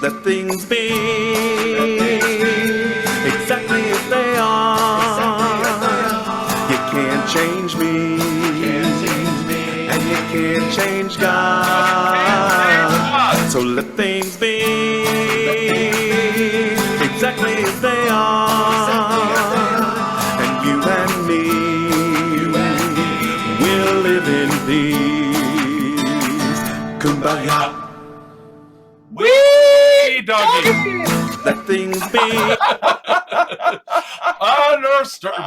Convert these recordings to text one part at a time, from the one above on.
Let things be exactly as they are. You can't change me, and you can't change God. So let things be exactly as they are. And you and me will live in peace. Kumbaya. Wee, doggy. Let things be.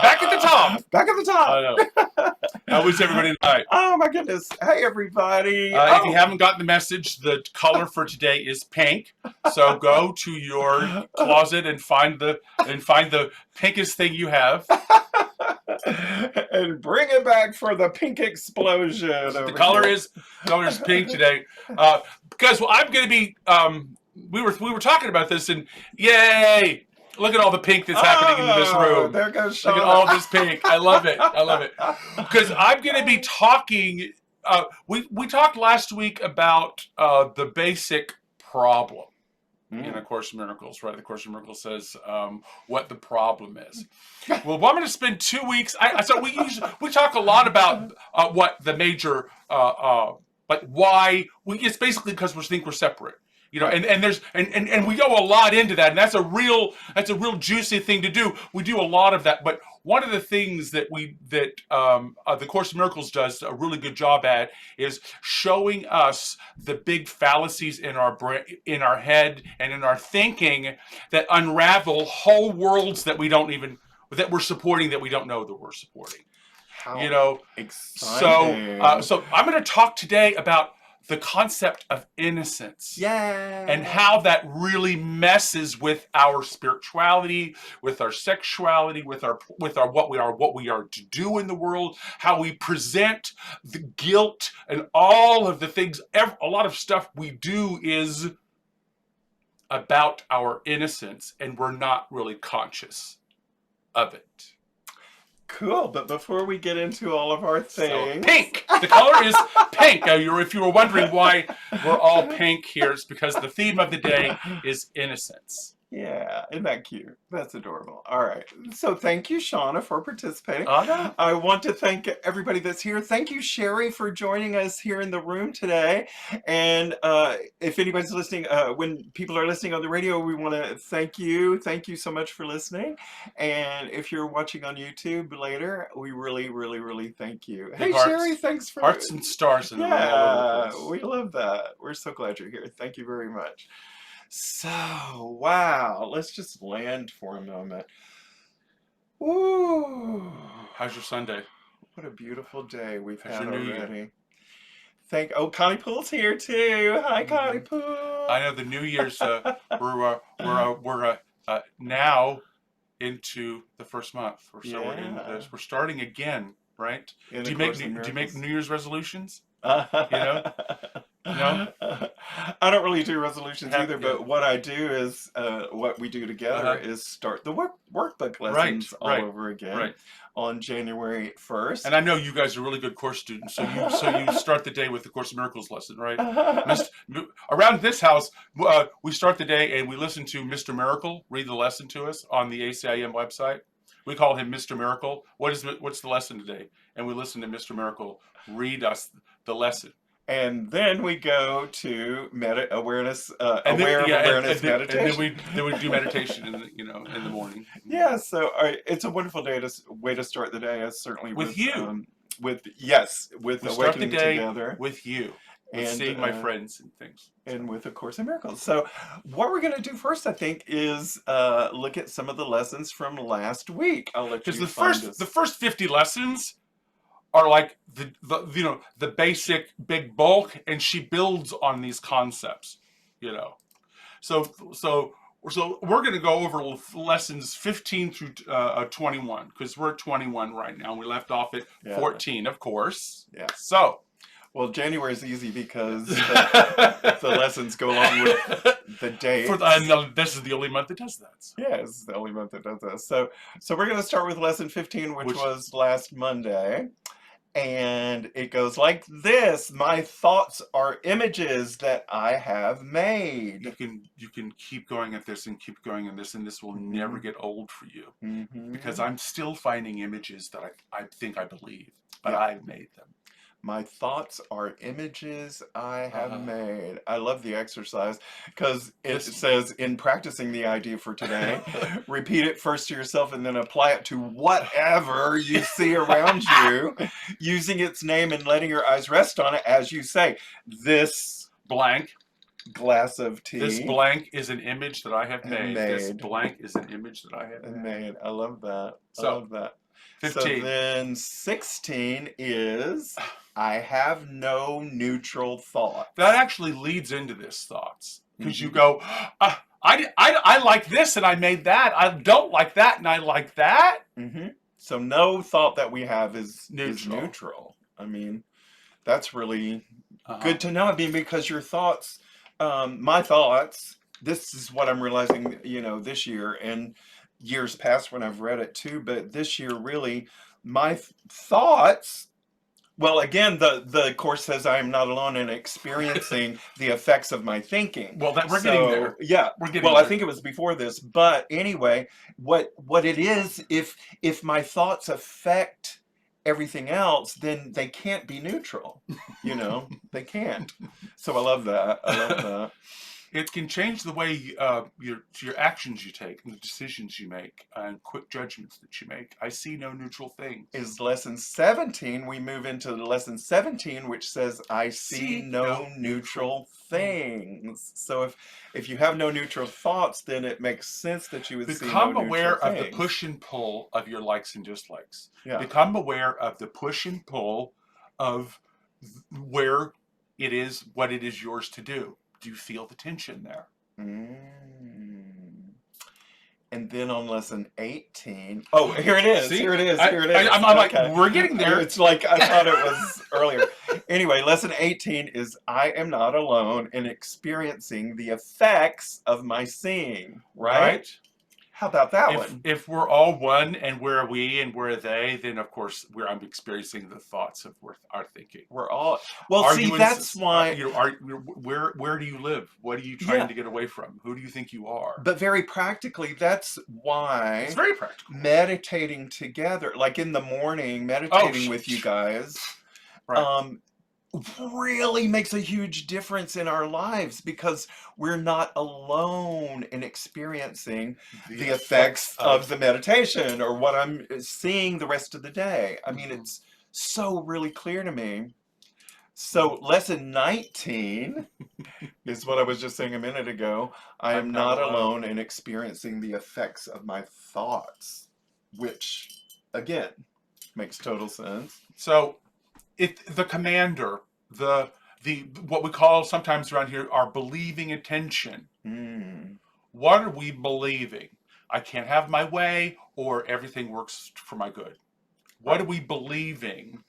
Back at the top. Back at the top. I know. How was everybody tonight? Oh my goodness. Hey everybody. If you haven't gotten the message, the color for today is pink. So go to your closet and find the pinkest thing you have. And bring it back for the pink explosion. The color is pink today. Because I'm going to be. We were talking about this, and yay! Look at all the pink that's happening in this room. There goes Sean. Look at all this pink. I love it. I love it. Because I'm going to be talking. We talked last week about the basic problem in A Course in Miracles, right? The Course in Miracles says what the problem is. Well, I'm going to spend 2 weeks. So we talk a lot about what the major like why it's basically because we think we're separate. You know, and there's and we go a lot into that, and that's a real juicy thing to do. We do a lot of that, but one of the things that the Course in Miracles does a really good job at is showing us the big fallacies in our brain, in our head, and in our thinking that unravel whole worlds that we're supporting that we don't know that we're supporting. How exciting. So I'm going to talk today about the concept of innocence. Yeah. And how that really messes with our spirituality, with our sexuality, with our what we are to do in the world, how we present the guilt and all of the things. A lot of stuff we do is about our innocence, and we're not really conscious of it. Cool, but before we get into all of our things... So, pink! The color is pink. If you were wondering why we're all pink here, it's because the theme of the day is innocence. Yeah, isn't that cute? That's adorable. All right. So thank you, Shauna, for participating. No. I want to thank everybody that's here. Thank you, Sherry, for joining us here in the room today. And if anybody's listening, when people are listening on the radio, we want to thank you. Thank you so much for listening. And if you're watching on YouTube later, we really, really, really thank you. Big hey, hearts. Sherry, thanks for... Hearts and stars in the room all over the place. We love that. We're so glad you're here. Thank you very much. So, wow, let's just land for a moment. Woo! How's your Sunday? What a beautiful day we've How's had your New already. Connie Poole's here too. Hi, Connie Poole. I know the New Year's. We're now into the first month, or so we're starting again, right? Do you make New Year's resolutions? You know. No? I don't really do resolutions either, but what I do is, what we do together is start the workbook lessons all over again on January 1st. And I know you guys are really good course students, so you start the day with the Course in Miracles lesson, right? Around this house, we start the day and we listen to Mr. Miracle read the lesson to us on the ACIM website. We call him Mr. Miracle. What's the lesson today? And we listen to Mr. Miracle read us the lesson. And then we go to awareness meditation. And then we do meditation in the morning. Yeah, so it's a wonderful way to start the day. Certainly with you. We start the day together with you. And seeing my friends and things. And with A Course in Miracles. So what we're going to do first, I think, is look at some of the lessons from last week. I'll let you find the first 50 lessons are like the basic big bulk, and she builds on these concepts, So we're going to go over lessons 15 through 21, because we're at 21 right now. We left off at 14, of course. Yeah. So. Well, January is easy because the lessons go along with the dates. This is the only month that does that. So. Yeah, it's the only month that does that. So we're going to start with lesson 15, which was last Monday. And it goes like this: my thoughts are images that I have made. You can keep going at this and keep going at this, and this will never get old for you. Mm-hmm. Because I'm still finding images that I think I believe, but Yeah. I've made them. My thoughts are images I have made. I love the exercise because it says, in practicing the idea for today, repeat it first to yourself and then apply it to whatever you see around you, using its name and letting your eyes rest on it as you say, this blank glass of tea. This blank is an image that I have made. This Made. blank is an image that I have made. I love that. I So, love that. 15. So then 16 is, I have no neutral thought. That actually leads into this thoughts. Because you go, I like this and I made that. I don't like that and I like that. So no thought that we have is neutral. I mean, that's really good to know. I mean, because your thoughts, my thoughts, this is what I'm realizing, this year and years past when I've read it too, but this year really, my thoughts, well, again, the course says I am not alone in experiencing the effects of my thinking. Well, we're getting there. Yeah. We're getting there. I think it was before this, but anyway, what it is, if my thoughts affect everything else, then they can't be neutral. They can't. So I love that. It can change the way your actions you take and the decisions you make and quick judgments that you make. I see no neutral things. Is lesson 17. We move into lesson 17, which says, I see no neutral things. So if you have no neutral thoughts, then it makes sense that you would see no neutral things. Become aware of the push and pull of your likes and dislikes. Yeah. Become aware of the push and pull of where it is, what it is yours to do. Do you feel the tension there? And then on lesson 18, oh, here it is. See? Here it is. I'm like, we're getting there. It's like I thought it was earlier. Anyway, lesson 18 is, I am not alone in experiencing the effects of my seeing. Right? How about that one? If we're all one and we're we and we're they, then of course I'm experiencing the thoughts of our thinking. We're all that's why. Where do you live? What are you trying to get away from? Who do you think you are? But very practically, that's why. It's very practical. Meditating together, like in the morning, meditating with you guys. Right. Really makes a huge difference in our lives because we're not alone in experiencing the effects of the meditation or what I'm seeing the rest of the day. I mean, it's so really clear to me. So lesson 19 is what I was just saying a minute ago. I am not alone in experiencing the effects of my thoughts, which again makes total sense. So the commander, the what we call sometimes around here our believing attention. What are we believing? I can't have my way, or everything works for my good. What are we believing?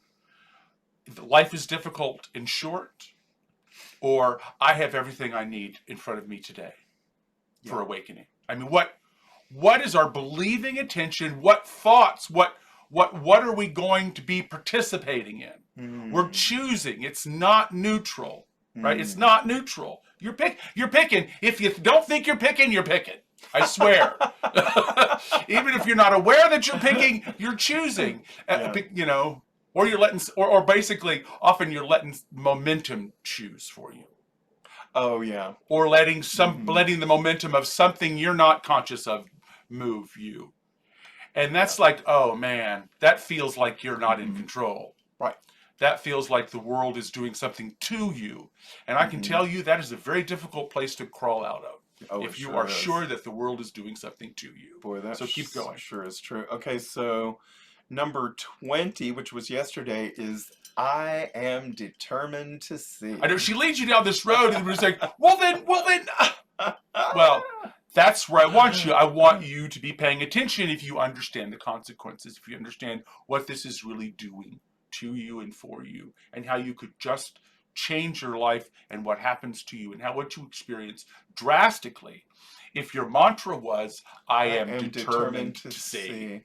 Life is difficult and short, or I have everything I need in front of me today for awakening. I mean, what is our believing attention? What thoughts? What are we going to be participating in? We're choosing. It's not neutral, right? It's not neutral. You're picking. If you don't think you're picking, you're picking. I swear. Even if you're not aware that you're picking, you're choosing. Or you're letting, or basically, often you're letting momentum choose for you. Oh yeah. Or letting the momentum of something you're not conscious of move you. And that's like, oh man, that feels like you're not in control. Right. That feels like the world is doing something to you. And I can tell you that is a very difficult place to crawl out of. If you are sure that the world is doing something to you. Boy, that so keep going. Sure is true. Okay, so number 20, which was yesterday, is I am determined to see. I know she leads you down this road and was like, well then. Well, that's where I want you. I want you to be paying attention if you understand the consequences, if you understand what this is really doing to you and for you, and how you could just change your life and what happens to you and what you experience drastically. If your mantra was, I am determined to see.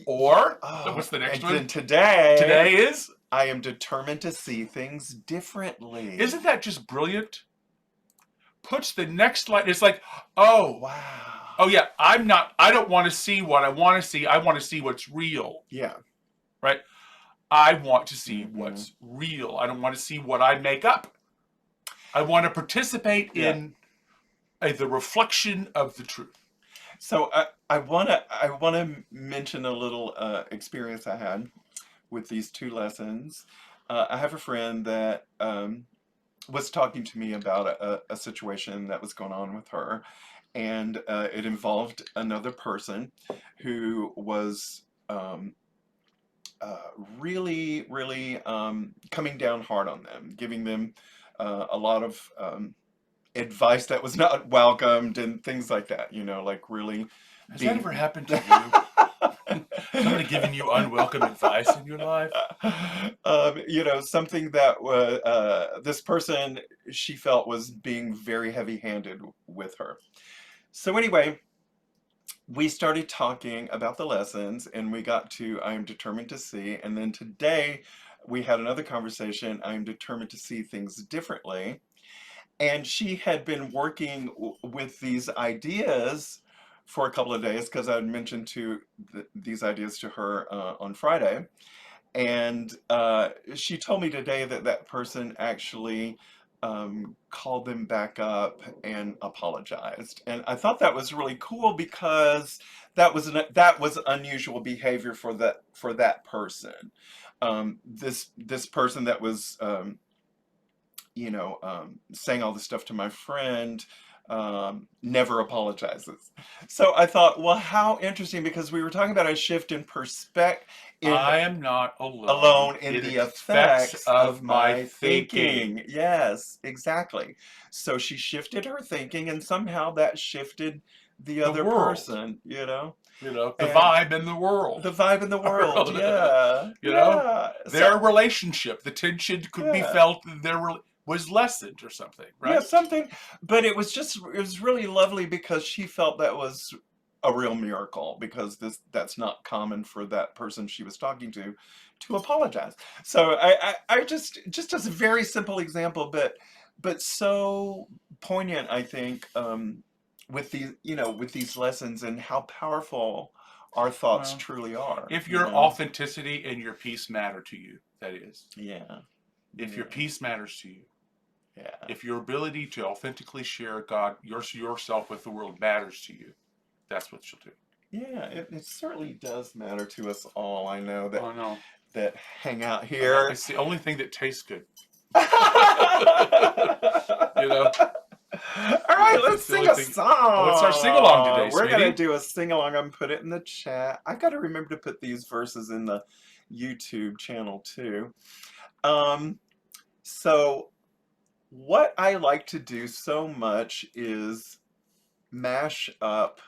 Or, Oh, what's the next and one? then today is, I am determined to see things differently. Isn't that just brilliant? Puts the next line, it's like, oh, wow. oh yeah, I don't want to see what I want to see. I want to see what's real. Yeah. Right? I want to see what's real. I don't want to see what I make up. I want to participate in the reflection of the truth. So I wanna mention a little experience I had with these two lessons. I have a friend that was talking to me about a situation that was going on with her, and it involved another person who was really, really coming down hard on them, giving them a lot of advice that was not welcomed and things like that, like really Has being... that ever happened to you? Somebody giving you unwelcome advice in your life? Something that was, this person, she felt was being very heavy-handed with her. So anyway, we started talking about the lessons and we got to I am determined to see, and then today we had another conversation, I am determined to see things differently. And she had been working with these ideas for a couple of days because I had mentioned these ideas to her on Friday. And she told me today that that person actually called them back up and apologized. And I thought that was really cool because that was unusual behavior for that person. This person that was saying all this stuff to my friend never apologizes. So I thought, well, how interesting, because we were talking about a shift in perspective. I am not Alone in the effects of my thinking. Yes, exactly. So she shifted her thinking, and somehow that shifted the other world. person, the vibe in the world. The vibe in the world, yeah. Their relationship, the tension could be felt, was lessened or something, right? Yeah, something. But it was really lovely because she felt that was a real miracle, because that's not common for that person she was talking to apologize. So I just as a very simple example, but so poignant, I think, with these lessons and how powerful our thoughts truly are. If your authenticity and your peace matter to you, that is. Yeah. If your peace matters to you. Yeah. If your ability to authentically share God, yourself with the world matters to you, that's what you'll do. Yeah, it certainly does matter to us all. I know that. Oh, no. That hang out here. It's the only thing that tastes good. All right, let's sing a song. What's our sing-along today, We're sweetie? going to do a sing-along. I'm put it in the chat. I got to remember to put these verses in the YouTube channel too. So what I like to do so much is mash up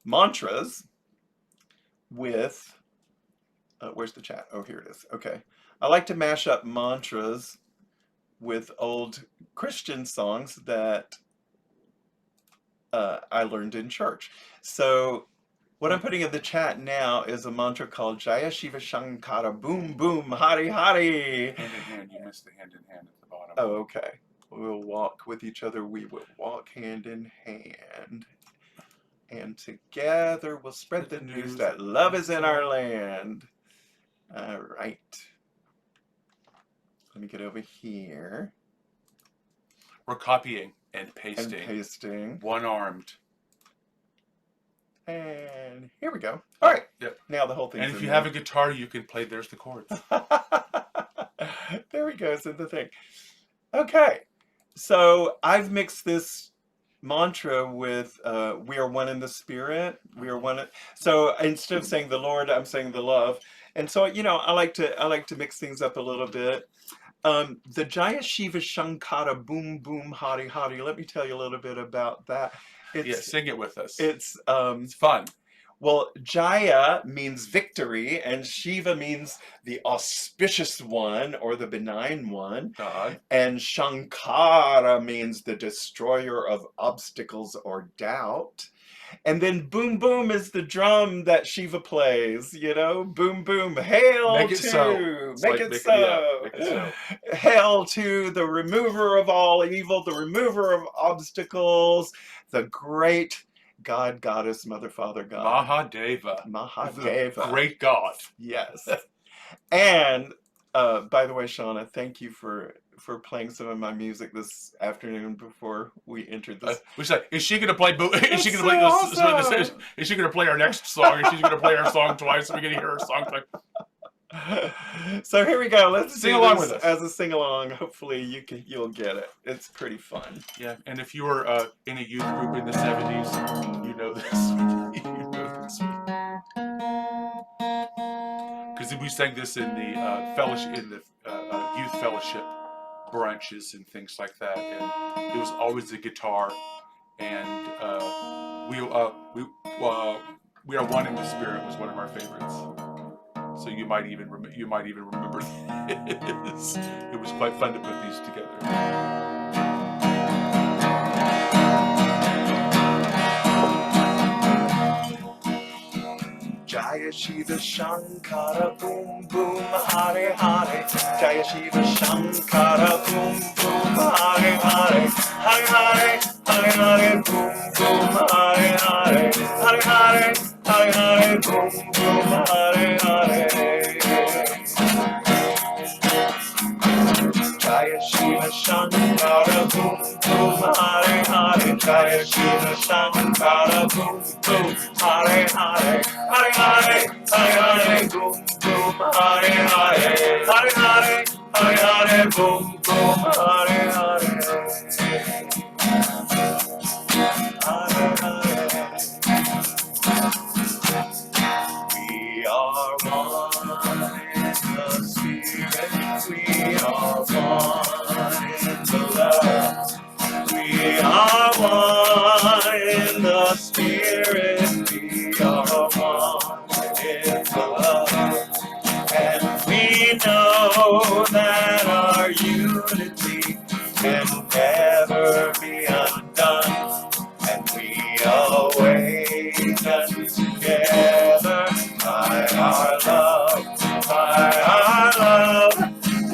mantras with... where's the chat? Oh, here it is. Okay. I like to mash up mantras with old Christian songs that I learned in church. So what I'm putting in the chat now is a mantra called Jaya Shiva Shankara Boom Boom Hari Hari. Hand in hand. You missed the hand in hand at the bottom. Oh, okay. We'll walk with each other. We will walk hand in hand. And together we'll spread the news that love is in our land. All right. Let me get over here. We're copying and pasting. And pasting. One-armed. And here we go. All right. Yep. Now the whole thing's in And if you there. have a guitar, you can play There's the Chords. There we go. It's in the thing. Okay. So I've mixed this mantra with we are one in the spirit. We are one. So instead of saying the Lord, I'm saying the love. And so, I like to mix things up a little bit. The Jaya Shiva Shankara Boom Boom Hari Hari. Let me tell you a little bit about that. Sing it with us. It's fun. Well, Jaya means victory, and Shiva means the auspicious one or the benign one. God. And Shankara means the destroyer of obstacles or doubt. And then boom boom is the drum that Shiva plays, you know? Boom boom, hail Make it to, so. It's make like, it so. make it so. Hail to the remover of all evil, the remover of obstacles, the great God, Goddess, Mother, Father, God. Mahadeva. Mahadeva. The great God. Yes. And by the way, Shauna, thank you for playing some of my music this afternoon before we entered this. We say, is she gonna play? Is she gonna so play? awesome. Is she gonna play our next song? Is she gonna play our song twice? Are we gonna hear her song twice? So here we go. Let's Sing do along this with us. as a sing along. Hopefully you'll get it. It's pretty fun. Yeah, and if you were in a youth group in the 70s, you know this. You know this. Because we sang this in the fellowship, in the youth fellowship brunches and things like that, and it was always the guitar, and we are one in the spirit was one of our favorites. So you might even remember this. It was quite fun to put these together. Jaya Shiva Shankara Boom Boom Hare Hare. Jaya Shiva Shankara Boom Boom Hare Hare. Hare Hare Hare Hare Boom Boom Hare Hare. Hare Hare Hare Hare Boom Boom Hare Hare. Jaya Shiva Shankara Boom Boom Hare Hare. Jaya Shiva Shankara Boom Boom Hare Hare. Hare Hare Hare Hare Boom Boom Hare Hare. Hare Hare Hare Hare Boom Boom Hare Hare. Hare Hare. We are one in the Spirit. We are one in the love. We are one in the Spirit. We are one in the love. And we know that our unity can never be undone. And we awaken together by our love, by our love.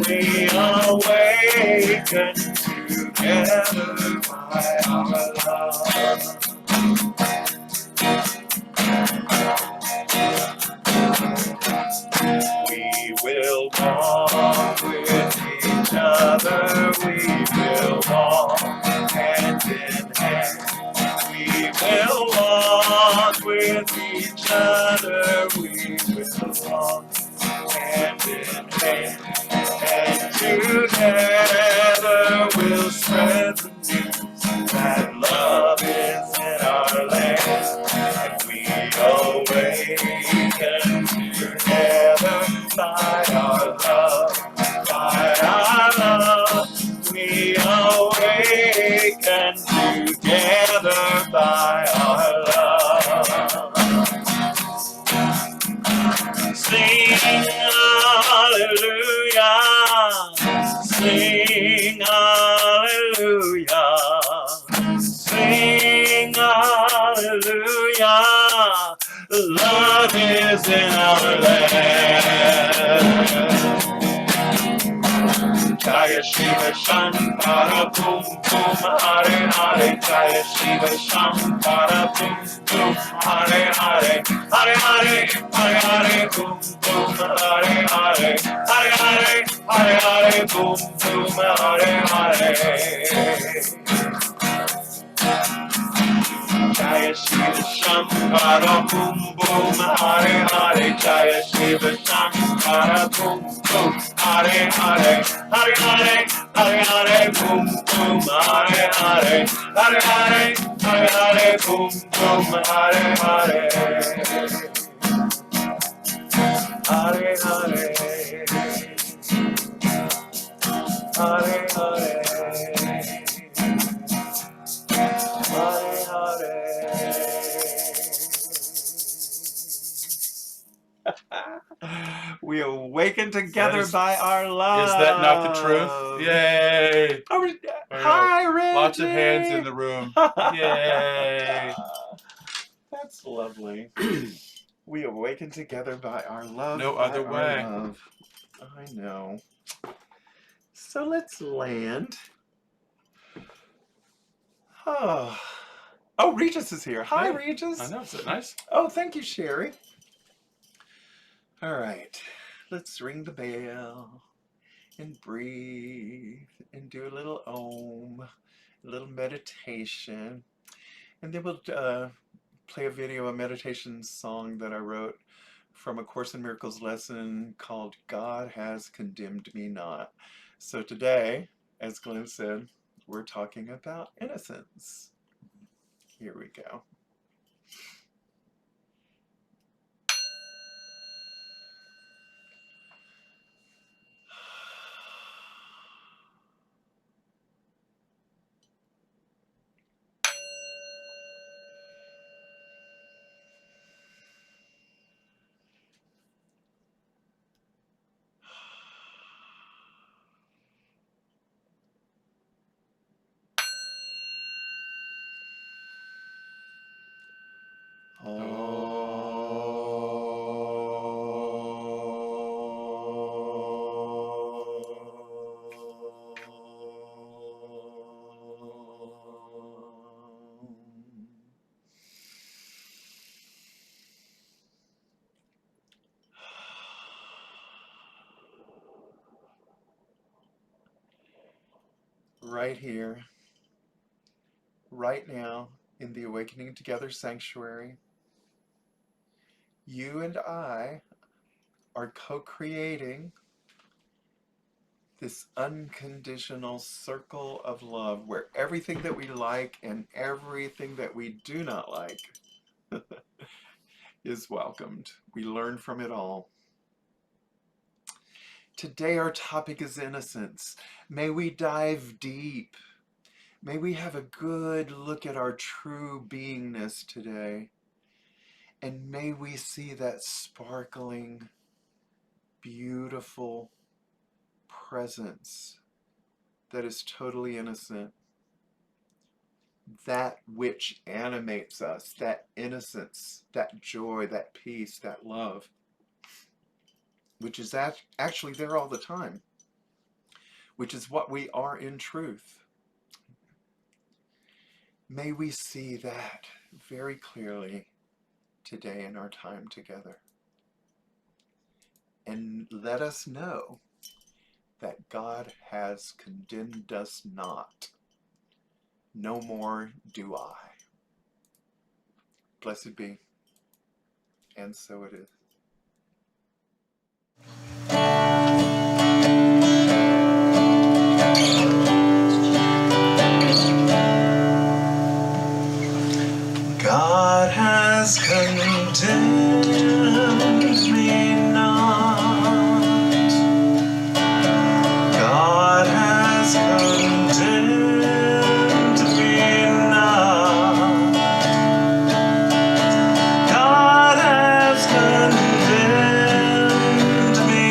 We awaken together by our love. We will walk with each other. We will walk hand in hand. We will walk with each other. We will walk hand in hand. And together we'll spread the news that love is in our land. And we awaken together by our love, by our love. We awaken together by our love. Sing hallelujah, sing hallelujah, sing hallelujah. Love is in our land. Jaya Shiva Shankara Boom Boom Hare Hare. Jaya Shiva Shankara Boom Boom Hare Hare. Hare Hare Hare Hare Boom Boom Hare Hare. Hare Hare Hare Hare Boom Boom Hare Hare. Jaya Shiva Shankara Boom Boom Hare Hare. Jaya Shiva Shankara Boom Boom Hare Hare. Hare Hare Hare Hare Boom Boom Hare Hare. Hare Hare Hare Hare Boom Boom Hare Hare. Hare Hare Hare Hare. Hare Hare. We awaken together by our love. Is that not the truth? Yay! Hi, Reggie. Lots of hands in the room. Yay! That's lovely. We awaken together by our love. No by other our way. Love. I know. So let's land. Oh, Regis is here. Hi, Yeah, Regis. I know. Is that nice? Oh, thank you, Sherry. All right. Let's ring the bell and breathe and do a little Om, a little meditation. And then we'll play a video, a meditation song that I wrote from a Course in Miracles lesson called God Has Condemned Me Not. So today, as Glen said, we're talking about innocence. Here we go. Right here, right now, in the Awakening Together Sanctuary, you and I are co-creating this unconditional circle of love where everything that we like and everything that we do not like is welcomed. We learn from it all. Today our topic is innocence. May we dive deep. May we have a good look at our true beingness today. And may we see that sparkling, beautiful presence that is totally innocent. That which animates us, that innocence, that joy, that peace, that love, which is actually there all the time, which is what we are in truth. May we see that very clearly today in our time together. And let us know that God has condemned us not. No more do I. Blessed be. And so it is. God has condemned me not. God has condemned me not. God has condemned me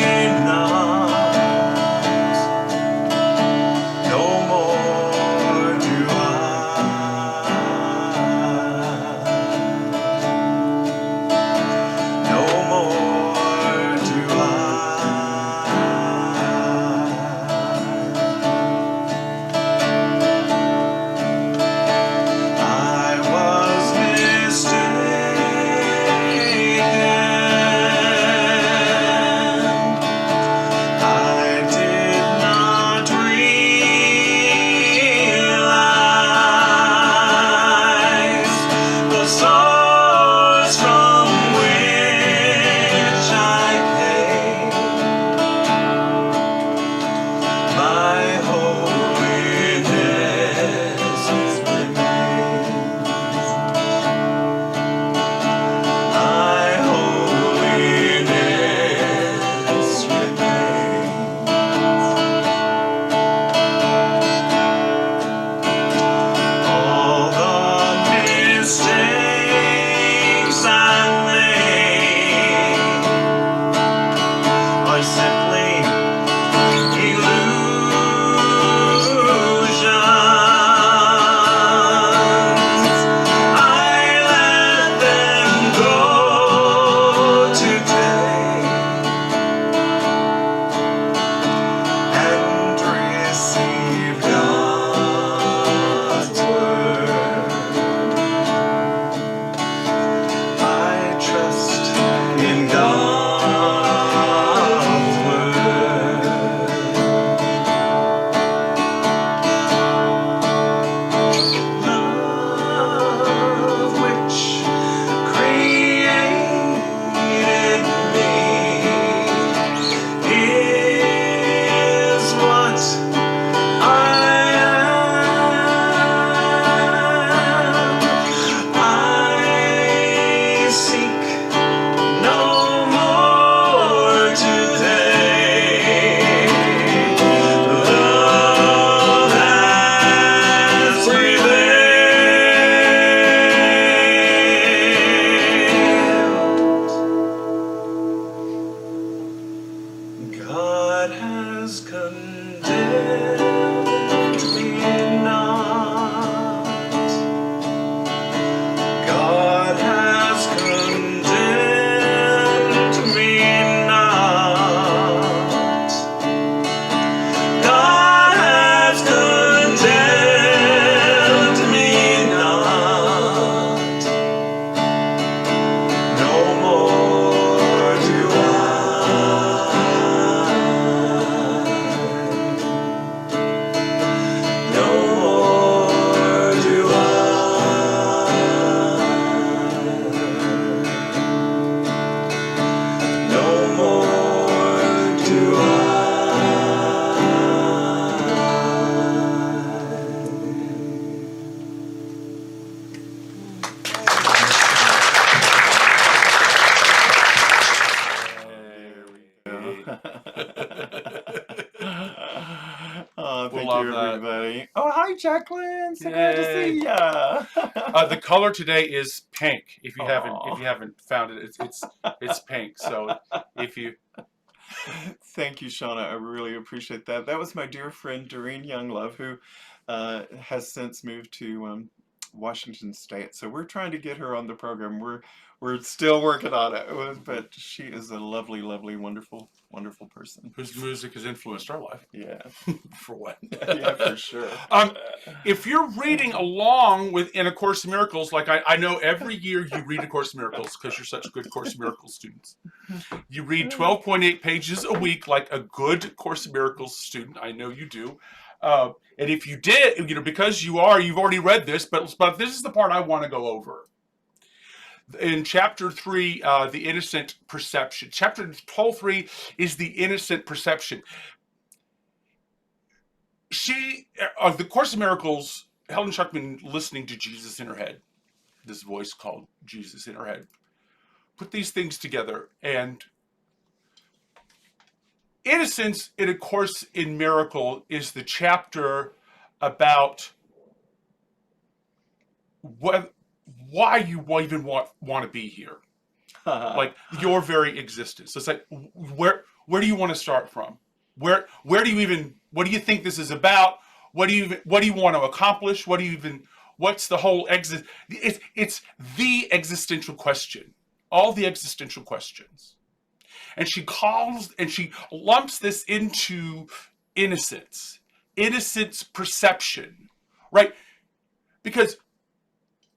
Oh, We'll thank love you, that. everybody. Oh, hi, Jacqueline. So glad to Yay. see ya. The color today is pink. If you Aw. haven't found it, it's pink. So if you Thank you, Shauna. I really appreciate that. That was my dear friend Doreen Younglove, who has since moved to Washington State. So we're trying to get her on the program. We're still working on it, but she is a lovely, lovely, wonderful, wonderful person. whose music has influenced our life. Yeah, For what? yeah, for sure. If you're reading along with in A Course in Miracles, like I know every year you read A Course in Miracles because you're such good Course in Miracles students. You read 12.8 pages a week like a good Course in Miracles student. I know you do. And if you did, because you've already read this, but this is the part I want to go over. In chapter 3, the innocent perception. Chapter 12.3 is the innocent perception. The Course in Miracles, Helen Schuckman, listening to Jesus in her head, this voice called Jesus in her head, put these things together. And innocence in A Course in Miracle is the chapter about why you even want to be here, like your very existence. So it's like, where do you want to start from? Where do you even? What do you think this is about? What do you want to accomplish? What's the whole exit? It's the existential question. All the existential questions, and she lumps this into innocence perception, right? Because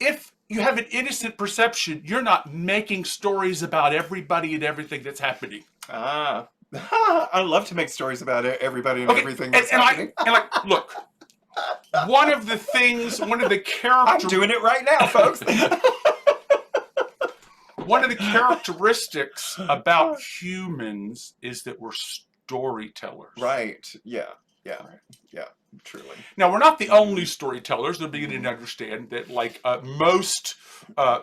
if you have an innocent perception, you're not making stories about everybody and everything that's happening. I love to make stories about everybody and everything that's happening. Look, one of the characteristics... I'm doing it right now, folks. One of the characteristics about humans is that we're storytellers. Right. Yeah. Truly. Now, we're not the only storytellers. They're beginning to understand that, like most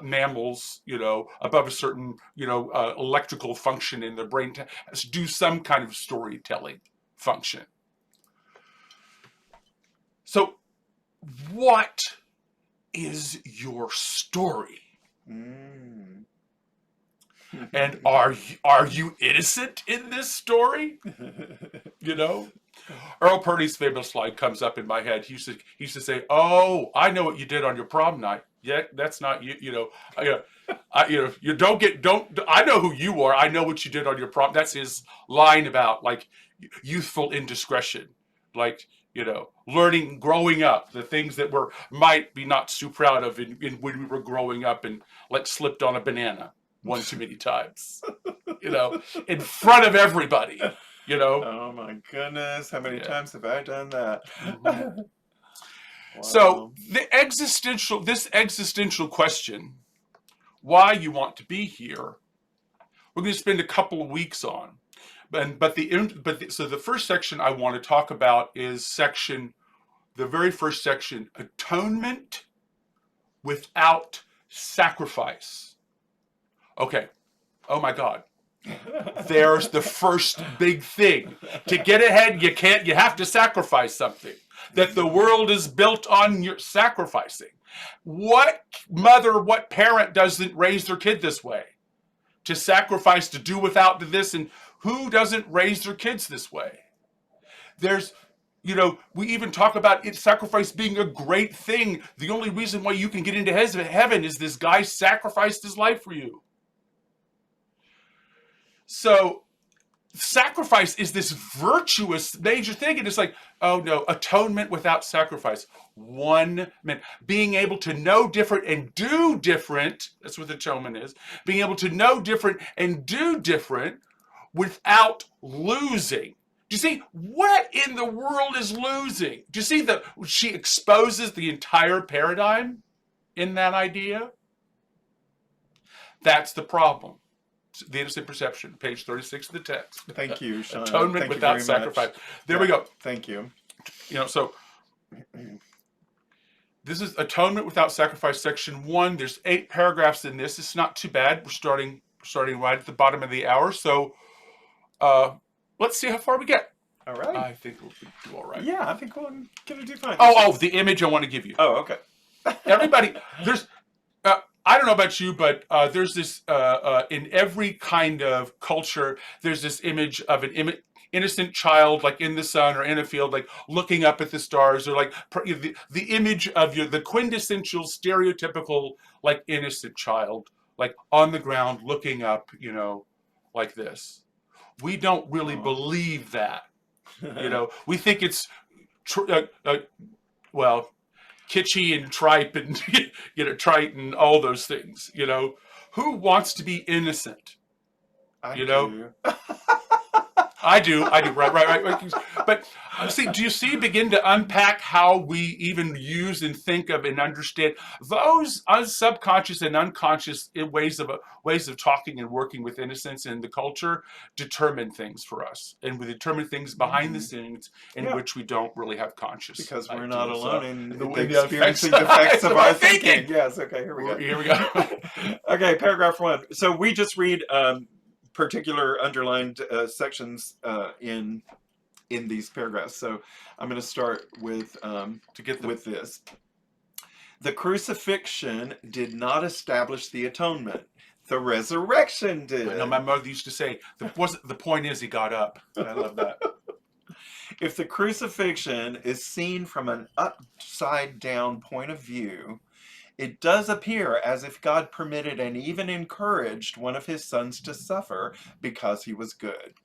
mammals, above a certain, electrical function in the brain, do some kind of storytelling function. So, what is your story? And are you innocent in this story? Earl Purdy's famous slide comes up in my head. He used to say, "Oh, I know what you did on your prom night." Yeah, that's not you. You don't. I know who you are. I know what you did on your prom. That's his line about like youthful indiscretion, like learning, growing up, the things that might be not too proud of in when we were growing up and like slipped on a banana one too many times, in front of everybody. Oh my goodness, how many times have I done that? Wow. So this existential question, why you want to be here, we're going to spend a couple of weeks on. So the first section I want to talk about is the very first section, atonement without sacrifice. Okay. Oh my God. There's the first big thing. To get ahead, you have to sacrifice something. That the world is built on your sacrificing. What mother, what parent doesn't raise their kid this way? To sacrifice, to do without, to this, and who doesn't raise their kids this way? There's, we even talk about sacrifice being a great thing. The only reason why you can get into heaven is this guy sacrificed his life for you. So sacrifice is this virtuous major thing. And it's like, oh no, atonement without sacrifice. Being able to know different and do different. That's what atonement is. Being able to know different and do different without losing. Do you see what in the world is losing? Do you see that she exposes the entire paradigm in that idea? That's the problem. The innocent perception, page 36 of the text. Thank you, Sean. Atonement without sacrifice. There we go. Thank you. So this is atonement without sacrifice, section 1. There's 8 paragraphs in this. It's not too bad. We're starting right at the bottom of the hour. So let's see how far we get. All right. I think we'll do all right. Yeah, I think we're gonna do fine. The image I want to give you. Oh, okay. Everybody, there's. I don't know about you, but there's this in every kind of culture. There's this image of an innocent child, like in the sun or in a field, like looking up at the stars, or like the image of the quintessential, stereotypical, like innocent child, like on the ground looking up, like this. We don't really believe that. We think it's kitschy and tripe and trite and all those things. Who wants to be innocent? I do. I do. Right. But do you begin to unpack how we even use and think of and understand those subconscious and unconscious ways of talking and working with innocence in the culture determine things for us, and we determine things behind the scenes in which we don't really have conscious. Because we're not alone in the experiencing the effects of our thinking. Yes. Okay. Here we go. Okay. Paragraph 1. So we just read particular underlined sections in these paragraphs. So I'm going to start with with this. The crucifixion did not establish the atonement. The resurrection did. I know my mother used to say, the point is he got up. I love that. If the crucifixion is seen from an upside down point of view, it does appear as if God permitted and even encouraged one of his sons to suffer because he was good.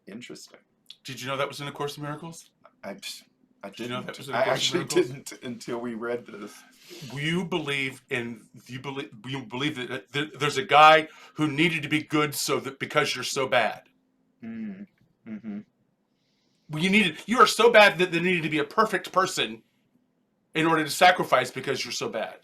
Interesting. Did you know that was in the Course of Miracles? I Did you know that was in I the Course actually of Miracles? didn't until we read this. You believe that there's a guy who needed to be good because you're so bad. Mm-hmm. You are so bad that there needed to be a perfect person in order to sacrifice because you're so bad.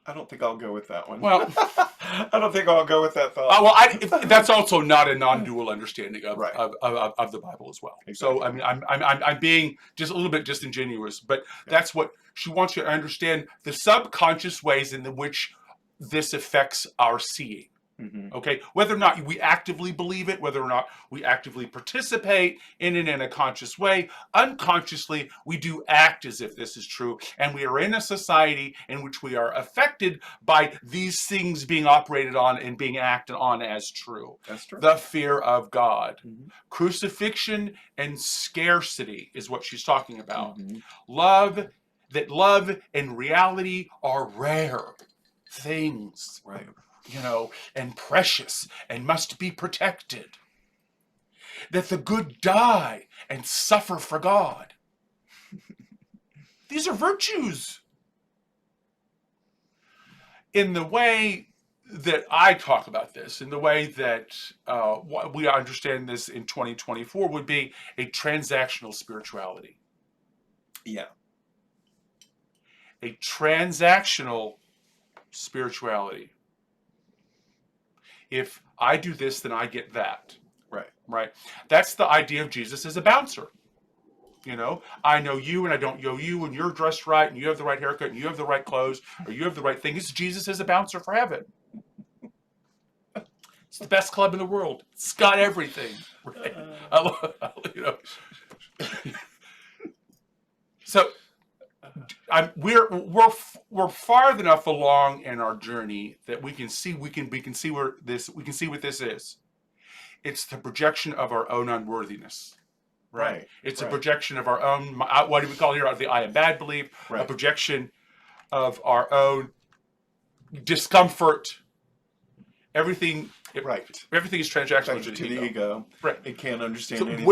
I don't think I'll go with that one. Well, I don't think I'll go with that thought. That's also not a non-dual understanding of the Bible as well. Exactly. So I'm being just a little bit disingenuous, but that's what she wants you to understand: the subconscious ways in which this affects our seeing. Mm-hmm. Okay, whether or not we actively believe it, whether or not we actively participate in it in a conscious way, unconsciously we do act as if this is true, and we are in a society in which we are affected by these things being operated on and being acted on as true. That's true. The fear of God. Mm-hmm. Crucifixion and scarcity is what she's talking about. Mm-hmm. Love and reality are rare things. Right. And precious and must be protected. That the good die and suffer for God. These are virtues. In the way that I talk about this, in the way that we understand this in 2024, would be a transactional spirituality. Yeah. A transactional spirituality. If I do this, then I get that. Right. That's the idea of Jesus as a bouncer. I know you and I don't know you, and you're dressed right and you have the right haircut and you have the right clothes or you have the right thing. It's Jesus as a bouncer for heaven. It's the best club in the world. It's got everything. Right? So we're far enough along in our journey that we can see what this is. It's the projection of our own unworthiness, right? It's a projection of our own, what do we call here, the I am bad belief, a projection of our own discomfort. Everything is transactional to the ego. Right. It can't understand so anything.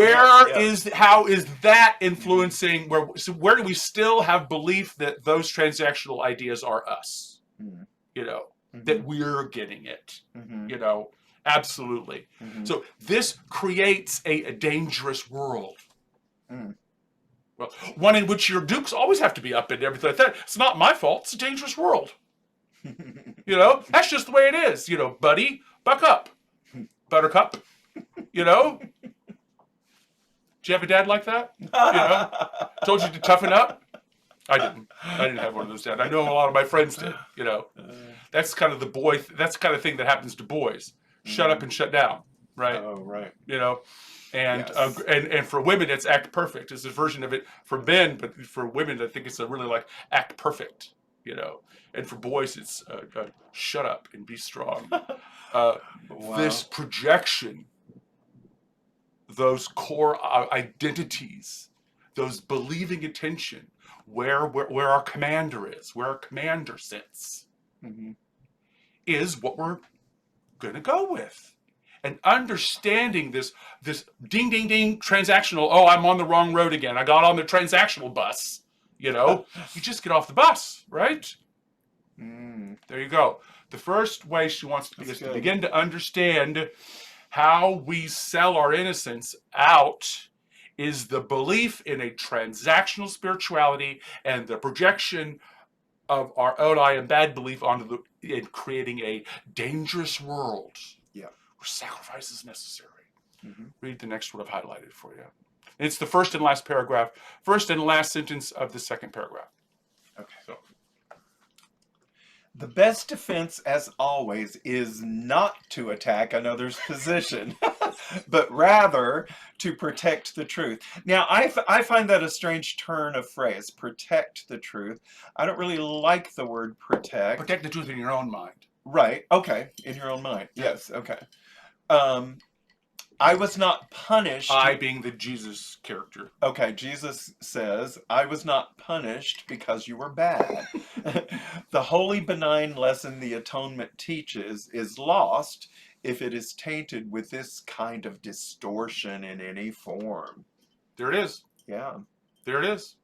How is that influencing where do we still have belief that those transactional ideas are us? Mm-hmm. That we're getting it. Mm-hmm. Absolutely. Mm-hmm. So this creates a dangerous world. Mm. Well, one in which your dukes always have to be up and everything like that. It's not my fault. It's a dangerous world. That's just the way it is. Buddy, buck up. Buttercup. Did you have a dad like that? Told you to toughen up? I didn't have one of those dads. I know a lot of my friends did. That's kind of that's the kind of thing that happens to boys. shut up and shut down, right? Oh, right. You know, and Yes. and for women it's act perfect. It's a version of it for men, but for women I think it's a really like act perfect, you know. And for boys it's shut up and be strong. This Wow. projection, those core identities, those believing attention, where our commander is, where our commander sits, Hmm. is what we're gonna go with. And understanding this ding ding ding transactional, oh, I'm on the wrong road again. I got on the transactional bus. You know, you just get off the bus, right? Mm, There you go. The first way she wants to, is to good. begin to understand how we sell our innocence out is the belief in a transactional spirituality and the projection of our own I am bad belief onto in creating a dangerous world. Yeah. Where sacrifice is necessary. Mm-hmm. Read the next one I've highlighted for you. It's the first and last paragraph, first and last sentence of the second paragraph. Okay. So, The best defense, as always, is not to attack another's position, but rather to protect the truth. Now, I find that a strange turn of phrase, protect the truth. I don't really like the word protect. protect the truth in your own mind. Right. Okay. In your own mind. Yes. Okay. I was not punished. I being the Jesus character. Okay, Jesus says, I was not punished because you were bad. The holy benign lesson the atonement teaches is lost if it is tainted with this kind of distortion in any form. There it is. Yeah. There it is.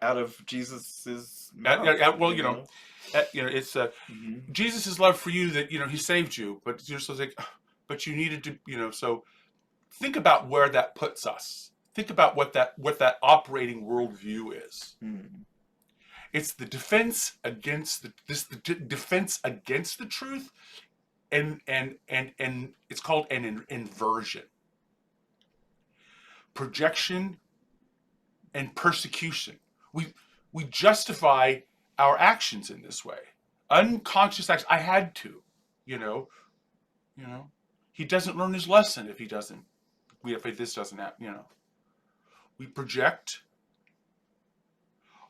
Out of Jesus's mouth. Well, you know, it's Mm-hmm. Jesus' love for you that, you know, he saved you, but you're so like, but you needed to, you know, so think about where that puts us. Think about what that operating worldview is. Mm. It's the defense against the defense against the truth, and it's called an inversion, projection, and persecution. We justify our actions in this way, unconscious acts. I had to, you know. He doesn't learn his lesson if he doesn't. If this doesn't happen, you know. We project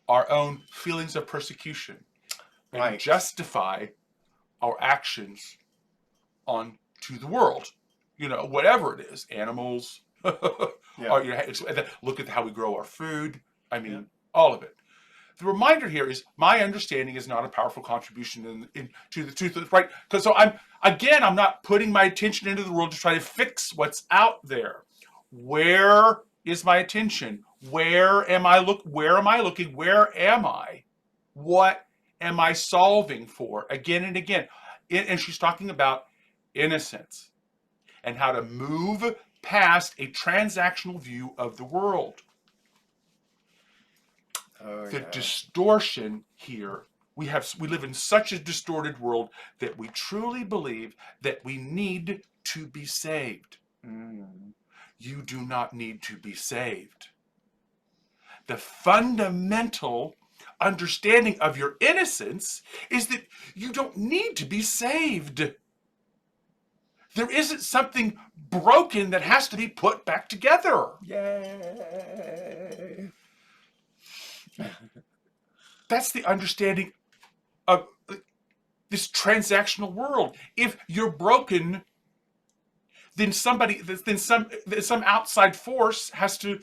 our own feelings of persecution and Right. justify our actions onto the world. You know, whatever it is, animals. Yeah. Or, you know, look at how we grow our food. I mean, all of it. The reminder here is my understanding is not a powerful contribution to the truth, right? Because so I'm not putting my attention into the world to try to fix what's out there. Where is my attention? Where am I looking? Where am I? What am I solving for? Again and again. And she's talking about innocence and how to move past a transactional view of the world. The distortion here, we live in such a distorted world that we truly believe that we need to be saved. Mm. You do not need to be saved. The fundamental understanding of your innocence is that you don't need to be saved. There isn't something broken that has to be put back together. Yay! That's the understanding of this transactional world. If you're broken, then some outside force has to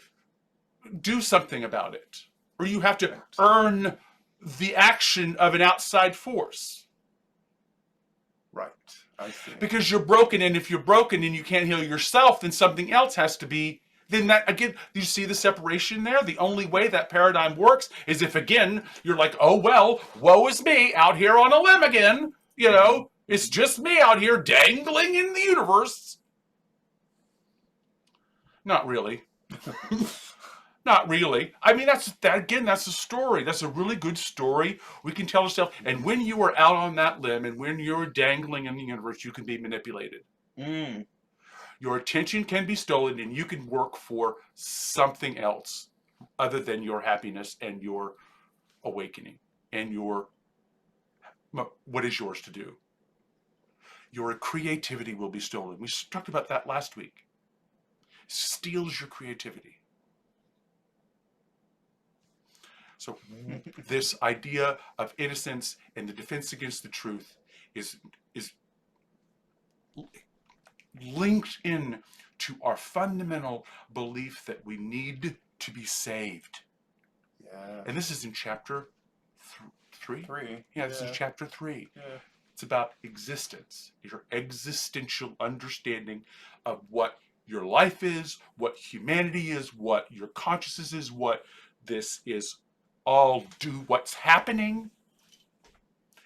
do something about it, or you have to earn the action of an outside force. Right. I see. Because you're broken, and if you're broken and you can't heal yourself, then something else has to be. Then that, again, you see the separation there? The only way that paradigm works is if, again, you're like, oh, well, woe is me, out here on a limb again. You know, it's just me out here dangling in the universe. Not really. Not really. I mean, that's a story. That's a really good story. We can tell ourselves. And when you are out on that limb and when you're dangling in the universe, you can be manipulated. Mm. Your attention can be stolen and you can work for something else other than your happiness and your awakening and your what is yours to do. your creativity will be stolen. We talked about that last week. Steals your creativity. So this idea of innocence and the defense against the truth is linked in to our fundamental belief that we need to be saved. Yeah. And this is in chapter 3? 3. Yeah, this is chapter 3. Yeah. It's about existence, your existential understanding of what your life is, what humanity is, what your consciousness is, what this is all what's happening.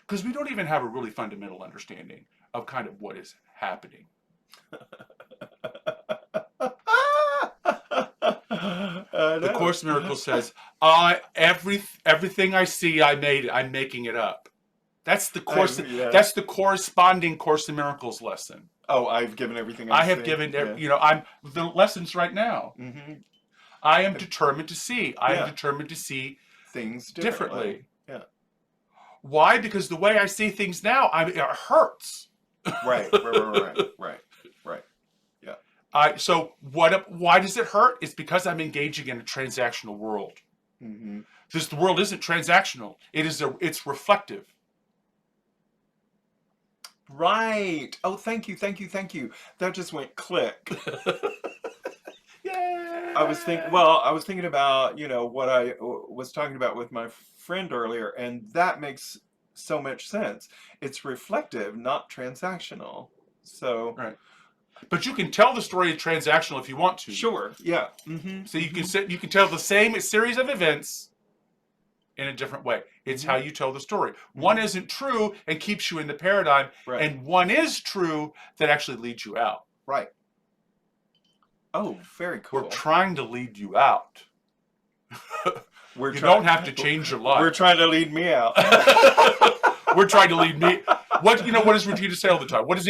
Because we don't even have a really fundamental understanding of kind of what is happening. The Course in Miracles says, everything I see, I made it. I'm making it up. That's the course. That's the corresponding Course in Miracles lesson. Oh, I've given everything I have given, I'm the lessons right now. Mm-hmm. I am determined to see. I am determined to see things differently. Yeah. Why? Because the way I see things now, it hurts. Right. Yeah. So why does it hurt? It's because I'm engaging in a transactional world. Mm-hmm. The world isn't transactional. It's reflective. Right. Oh, thank you. That just went click. Yay! I was thinking about, what I was talking about with my friend earlier, and that makes so much sense. It's reflective, not transactional. So, right. But you can tell the story transactional if you want to. Sure. Yeah. Mm-hmm. So you can tell the same series of events in a different way. It's how you tell the story. One isn't true and keeps you in the paradigm, and one is true that actually leads you out. Right. Oh, very cool. We're trying to lead you out. You don't have to change your life. We're trying to lead me out. We're trying to lead me. What does Regina say all the time? What does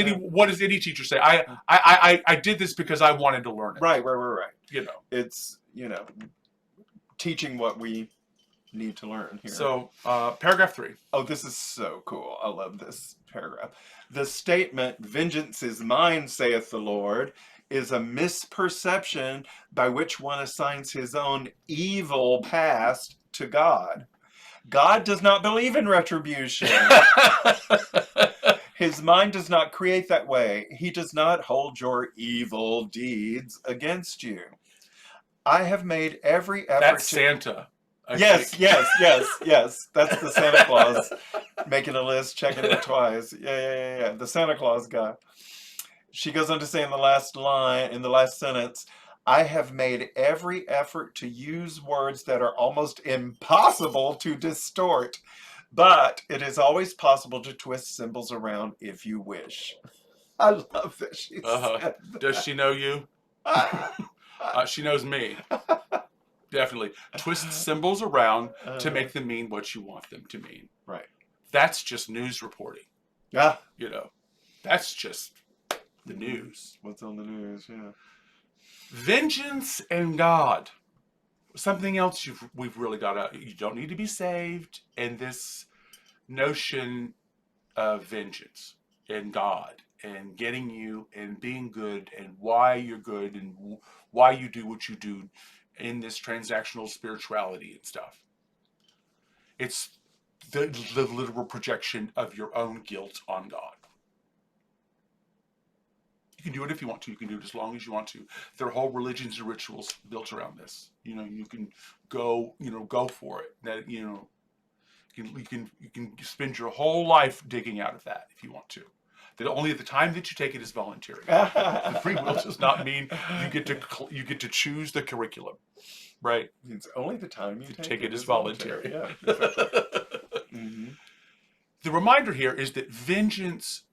any teacher say? I did this because I wanted to learn it. Right. It's teaching what we need to learn here. So, paragraph 3. Oh, this is so cool. I love this paragraph. The statement, "Vengeance is mine, saith the Lord," is a misperception by which one assigns his own evil past to God. God does not believe in retribution. His mind does not create that way. He does not hold your evil deeds against you. I have made every effort That's Santa. Yes. That's the Santa Claus making a list, checking it twice. Yeah. The Santa Claus guy. She goes on to say in the last sentence, I have made every effort to use words that are almost impossible to distort, but it is always possible to twist symbols around if you wish. I love that she said that. Does she know you? She knows me. Definitely. Twist symbols around to make them mean what you want them to mean. Right. That's just news reporting. Yeah. That's just the news. What's on the news? Yeah. Vengeance and God. Something else we've really got to. You don't need to be saved, and this notion of vengeance and God and getting you and being good and why you're good and why you do what you do in this transactional spirituality and stuff. It's the literal projection of your own guilt on God. You can do it if you want to. You can do it as long as you want to. There are whole religions and rituals built around this. You can go for it. That you can spend your whole life digging out of that if you want to. That only at the time that you take it is voluntary. The free will does not mean you get to choose the curriculum, right? It's only the time you take it is voluntary. Yeah, exactly. The reminder here is that vengeance.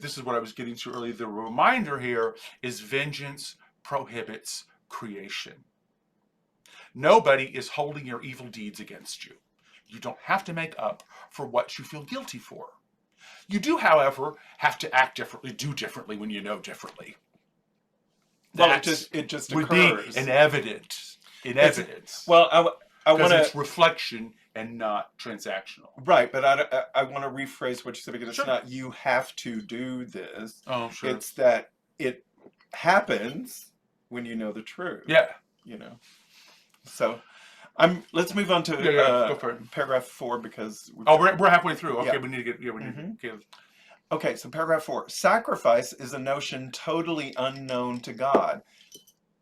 This is what I was getting to earlier. The reminder here is vengeance prohibits creation. Nobody is holding your evil deeds against you. You don't have to make up for what you feel guilty for. You do, however, have to act differently, do differently when you know differently. Well, it just would occurs. Be an evidence. Well, I want to. It's reflection and not transactional. Right, but I want to rephrase what you said, because it's Sure. not you have to do this. Oh, sure. It's that it happens when you know the truth. Yeah. You know. So, let's move on to Go for it. paragraph 4, because we're halfway through. Okay, Yeah. we need to get we need to give. Okay, so paragraph 4. Sacrifice is a notion totally unknown to God.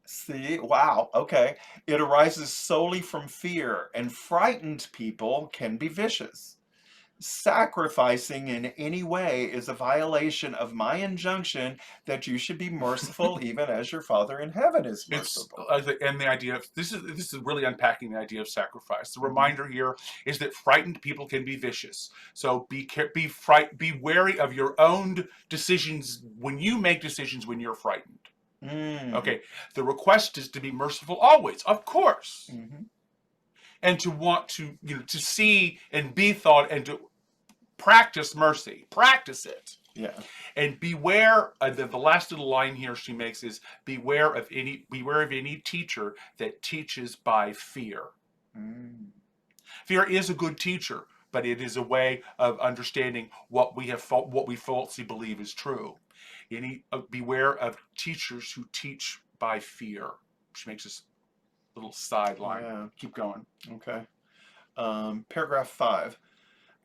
See, wow, okay. It arises solely from fear, and frightened people can be vicious. Sacrificing in any way is a violation of my injunction that you should be merciful even as your Father in heaven is merciful. And the idea of this is really unpacking the idea of sacrifice. The reminder here is that frightened people can be vicious. So be wary of your own decisions when you make decisions when you're frightened. Okay, the request is to be merciful always, of course, and to want to to see and be thought and to practice mercy, practice it. Yeah. And beware. The last little line here she makes is beware of any teacher that teaches by fear. Fear is a good teacher, but it is a way of understanding what we falsely believe is true. Beware of teachers who teach by fear. She makes this little sideline. Yeah. Keep going. Okay. Paragraph 5.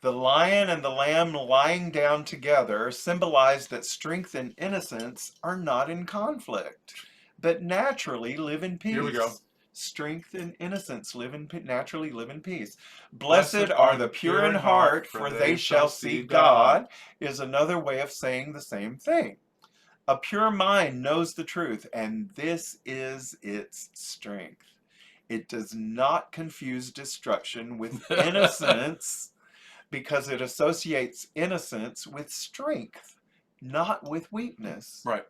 The lion and the lamb lying down together symbolize that strength and innocence are not in conflict, but naturally live in peace. Here we go. Strength and innocence naturally live in peace. Blessed are the pure in heart, for they shall see God, is another way of saying the same thing. A pure mind knows the truth, and this is its strength. It does not confuse destruction with innocence, because it associates innocence with strength, not with weakness. Right.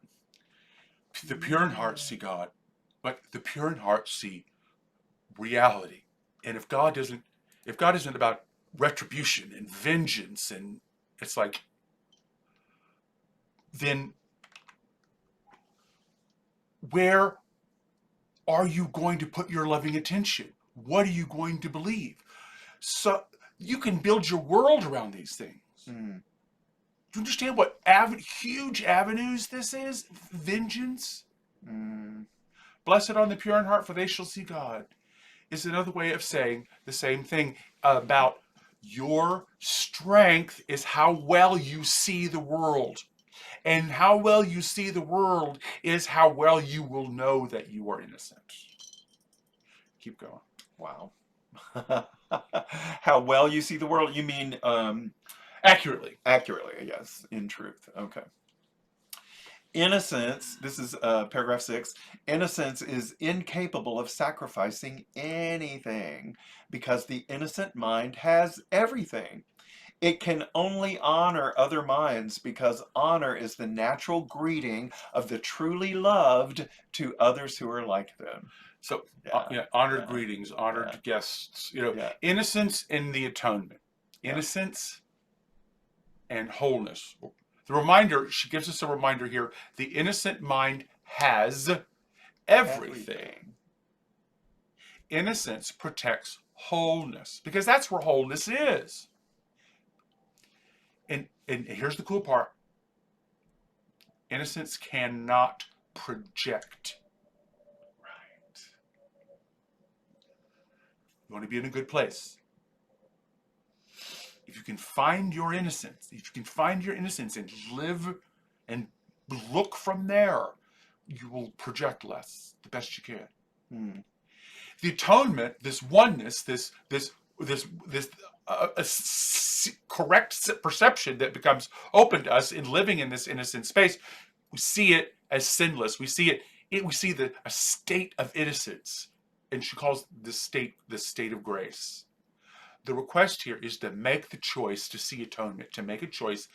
The pure in heart see God, but the pure in heart see reality. And if God isn't about retribution and vengeance, and it's like, then where are you going to put your loving attention? What are you going to believe? So you can build your world around these things. Do you understand what huge avenues this is? Vengeance. Blessed are the pure in heart, for they shall see God, is another way of saying the same thing about your strength is how well you see the world. And how well you see the world is how well you will know that you are innocent. Keep going. Wow. How well you see the world? You mean accurately? Accurately, yes, in truth. Okay. Innocence, this is paragraph 6. Innocence is incapable of sacrificing anything because the innocent mind has everything. It can only honor other minds because honor is the natural greeting of the truly loved to others who are like them. So, honored greetings, honored guests. Innocence in the atonement, innocence and wholeness. The reminder, she gives us a reminder here. The innocent mind has everything. Innocence protects wholeness, because that's where wholeness is. And here's the cool part. Innocence cannot project. Right. You want to be in a good place. If you can find your innocence, and live and look from there, you will project less the best you can. The atonement, this oneness, this correct perception that becomes open to us in living in this innocent space, we see it as sinless. We see a state of innocence, and she calls this state the state of grace. The request here is to make the choice to see atonement, to make a choice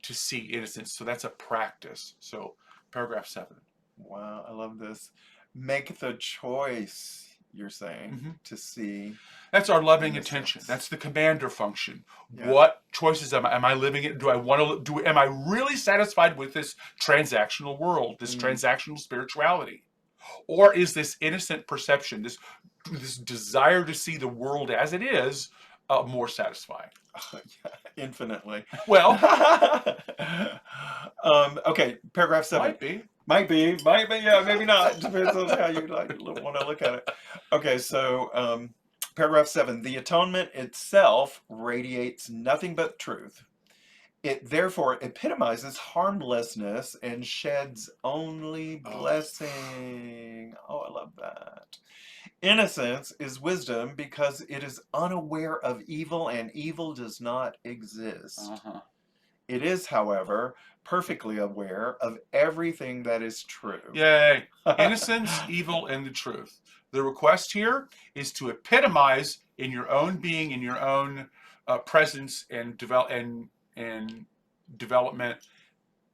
to see innocence. So that's a practice. So paragraph 7. Wow, I love this. Make the choice, you're saying, to see. That's our loving attention. That's the commander function. Yeah. What choices am I living it? Am I really satisfied with this transactional world, this transactional spirituality? Or is this innocent perception, this desire to see the world as it is, more satisfying. Yeah, infinitely. Well, Okay, paragraph 7. might be. Might be, yeah, maybe not. Depends on how you want to look at it. Okay, so paragraph 7. The atonement itself radiates nothing but truth. It therefore epitomizes harmlessness and sheds only blessing. Oh, I love that. Innocence is wisdom because it is unaware of evil and evil does not exist. Uh-huh. It is, however, perfectly aware of everything that is true. Yay. Innocence, evil, and the truth. The request here is to epitomize in your own being, in your own presence and development,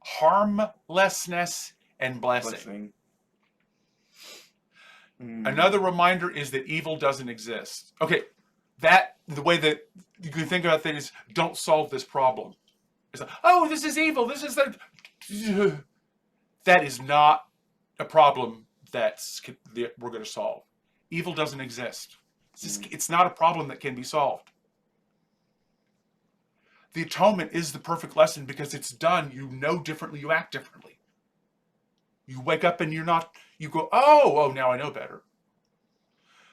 harmlessness and blessing. Another reminder is that evil doesn't exist. Okay, the way that you can think about things is don't solve this problem. It's like, oh, this is evil. This is that. That is not a problem that we're going to solve. Evil doesn't exist. It's not a problem that can be solved. The atonement is the perfect lesson because it's done. You know differently. You act differently. You wake up and you go, oh, now I know better.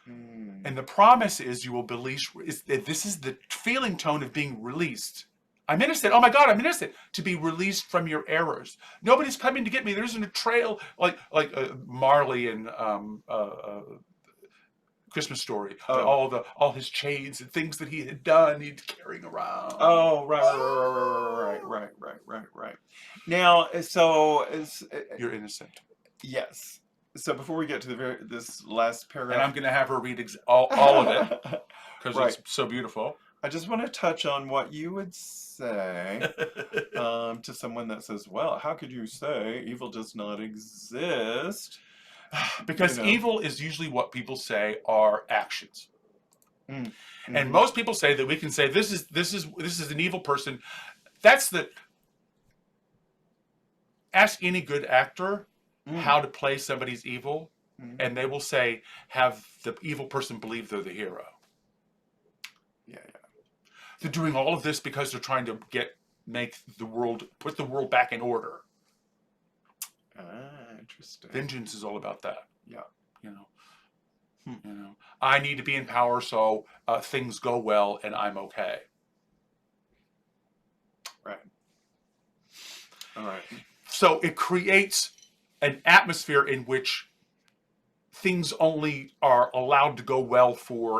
And the promise is you will believe, this is the feeling tone of being released. I'm innocent. Oh my God, I'm innocent. To be released from your errors. Nobody's coming to get me. There isn't a trail like Marley and Christmas Story. Oh. All his chains and things that he had done, he'd carrying around. Oh, right. Now, so you're innocent. Yes. So before we get to this last paragraph, and I'm going to have her read all of it because it's so beautiful. I just want to touch on what you would say to someone that says, well, how could you say evil does not exist? Because evil is usually what people say are actions. And most people say that we can say this is an evil person. Ask any good actor how to play somebody's evil, and they will say, have the evil person believe they're the hero. Yeah. They're doing all of this because they're trying to put the world back in order. Interesting. Vengeance is all about that. Yeah. I need to be in power so things go well and I'm okay. Right. All right. So it creates an atmosphere in which things only are allowed to go well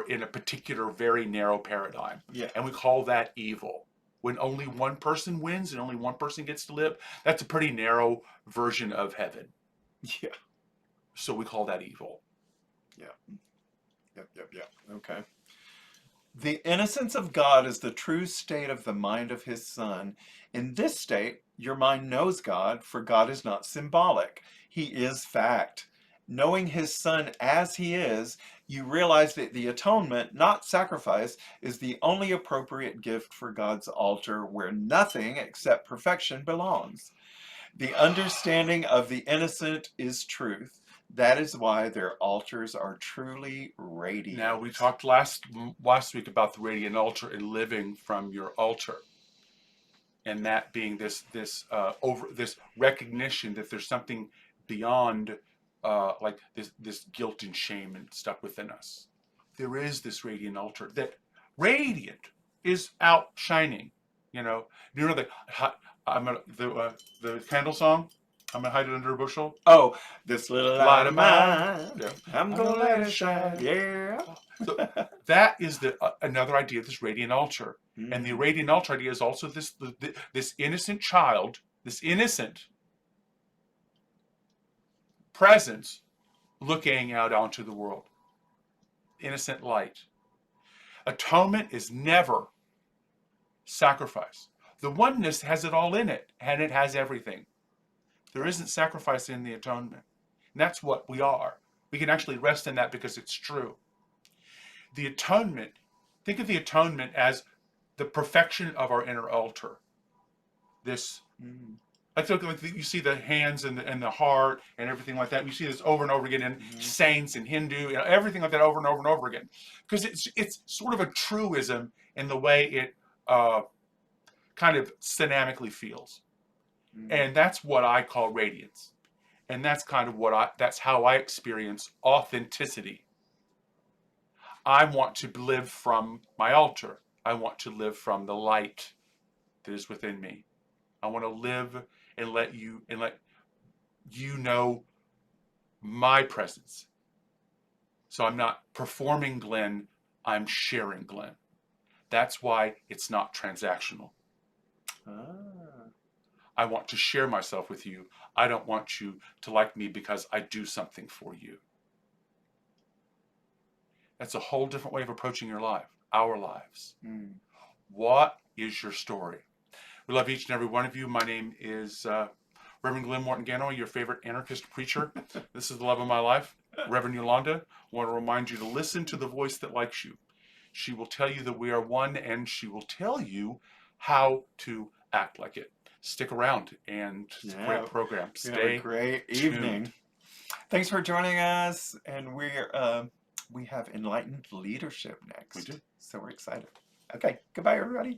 in a particular very narrow paradigm. Yeah. And we call that evil. When only one person wins and only one person gets to live, that's a pretty narrow version of heaven. Yeah. So we call that evil. Yeah. Yep. Okay. The innocence of God is the true state of the mind of his Son. In this state, your mind knows God, for God is not symbolic. He is fact. Knowing his Son as he is, you realize that the atonement, not sacrifice, is the only appropriate gift for God's altar where nothing except perfection belongs. The understanding of the innocent is truth. That is why their altars are truly radiant. Now, we talked last week about the radiant altar and living from your altar. And that being this recognition that there's something beyond like this guilt and shame and stuff within us. There is this radiant altar. That radiant is outshining. The candle song. I'm gonna hide it under a bushel. Oh, this little light of mine. Yeah. I'm gonna let it shine. Yeah. So that is another idea of this radiant altar. And the radiant altar idea is also this innocent child, this innocent presence looking out onto the world. Innocent light. Atonement is never sacrifice. The oneness has it all in it, and it has everything. There isn't sacrifice in the atonement. And that's what we are. We can actually rest in that because it's true. The atonement, think of the atonement as the perfection of our inner altar. This, like you see the hands and the heart and everything like that. You see this over and over again in saints and Hindu, everything like that over and over and over again. Because it's sort of a truism in the way it kind of dynamically feels. And that's what I call radiance. And that's kind of that's how I experience authenticity. I want to live from my altar. I want to live from the light that is within me. I want to live and let you know my presence. So I'm not performing Glen, I'm sharing Glen. That's why it's not transactional. I want to share myself with you. I don't want you to like me because I do something for you. That's a whole different way of approaching your life, our lives. What is your story? We love each and every one of you. My name is Reverend Glen Ganaway, your favorite anarchist preacher. This is the love of my life. Reverend Yolanda, I want to remind you to listen to the voice that likes you. She will tell you that we are one, and she will tell you how to act like it. Stick around, and it's a great program. Stay have a great evening. Thanks for joining us, and we have Enlightened Leadership next. We do. So we're excited. Okay, goodbye, everybody.